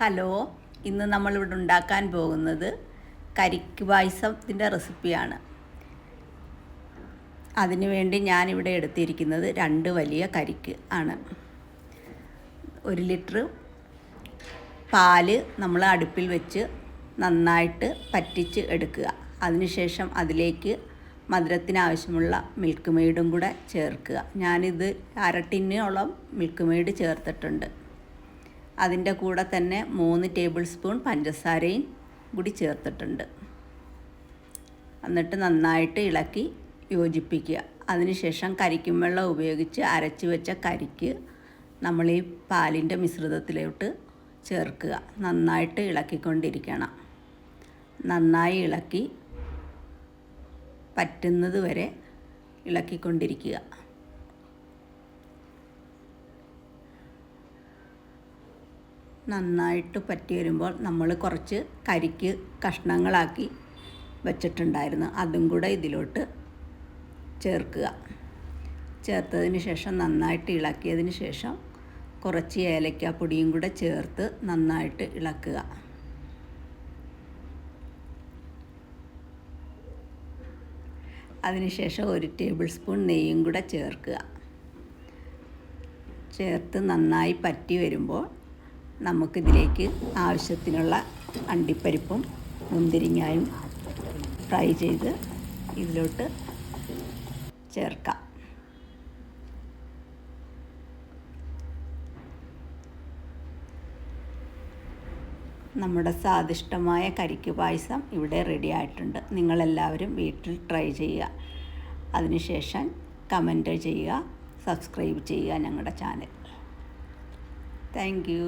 Hello, ഇന്ന് നമ്മളിവിടെ ഉണ്ടാക്കാൻ പോകുന്നത് കരിക്ക് പായസത്തിൻ്റെ റെസിപ്പിയാണ്. അതിനുവേണ്ടി ഞാനിവിടെ എടുത്തിരിക്കുന്നത് 2 വലിയ കരിക്ക് ആണ്. 1 ലിറ്റർ പാല് നമ്മൾ അടുപ്പിൽ വെച്ച് നന്നായിട്ട് പറ്റിച്ച് എടുക്കുക. അതിനുശേഷം അതിലേക്ക് മധുരത്തിന് ആവശ്യമുള്ള മിൽക്ക് മെയ്ഡും കൂടെ ചേർക്കുക. ഞാനിത് 1/2 ടിന്നോളം മിൽക്ക് മെയ്ഡ് ചേർത്തിട്ടുണ്ട്. അതിൻ്റെ കൂടെ തന്നെ 3 ടേബിൾ സ്പൂൺ പഞ്ചസാരയും കൂടി ചേർത്തിട്ടുണ്ട്. എന്നിട്ട് നന്നായിട്ട് ഇളക്കി യോജിപ്പിക്കുക. അതിനുശേഷം കരിക്കും വെള്ളം ഉപയോഗിച്ച് അരച്ച് വെച്ച കരിക്ക് നമ്മൾ ഈ പാലിൻ്റെ മിശ്രിതത്തിലോട്ട് ചേർക്കുക. നന്നായിട്ട് ഇളക്കിക്കൊണ്ടിരിക്കണം. നന്നായി ഇളക്കി പറ്റുന്നത് വരെ ഇളക്കിക്കൊണ്ടിരിക്കുക. നന്നായിട്ട് പറ്റി വരുമ്പോൾ നമ്മൾ കുറച്ച് കരിക്ക് കഷ്ണങ്ങളാക്കി വെച്ചിട്ടുണ്ടായിരുന്നു. അതും കൂടെ ഇതിലോട്ട് ചേർക്കുക. ചേർത്തതിന് ശേഷം നന്നായിട്ട് ഇളക്കിയതിന് ശേഷം കുറച്ച് ഏലക്കാപ്പൊടിയും കൂടെ ചേർത്ത് നന്നായിട്ട് ഇളക്കുക. അതിനുശേഷം 1 ടേബിൾ സ്പൂൺ നെയ്യും കൂടെ ചേർക്കുക. ചേർത്ത് നന്നായി പറ്റി വരുമ്പോൾ നമുക്കിതിലേക്ക് ആവശ്യത്തിനുള്ള അണ്ടിപ്പരിപ്പും മുന്തിരിങ്ങയും ഫ്രൈ ചെയ്ത് ഇതിലോട്ട് ചേർക്കാം. നമ്മുടെ സ്വാദിഷ്ടമായ കരിക്ക് പായസം ഇവിടെ റെഡി ആയിട്ടുണ്ട്. നിങ്ങളെല്ലാവരും വീട്ടിൽ ട്രൈ ചെയ്യുക. അതിനുശേഷം കമൻറ്റ് ചെയ്യുക, സബ്സ്ക്രൈബ് ചെയ്യുക ഞങ്ങളുടെ ചാനൽ. Thank you.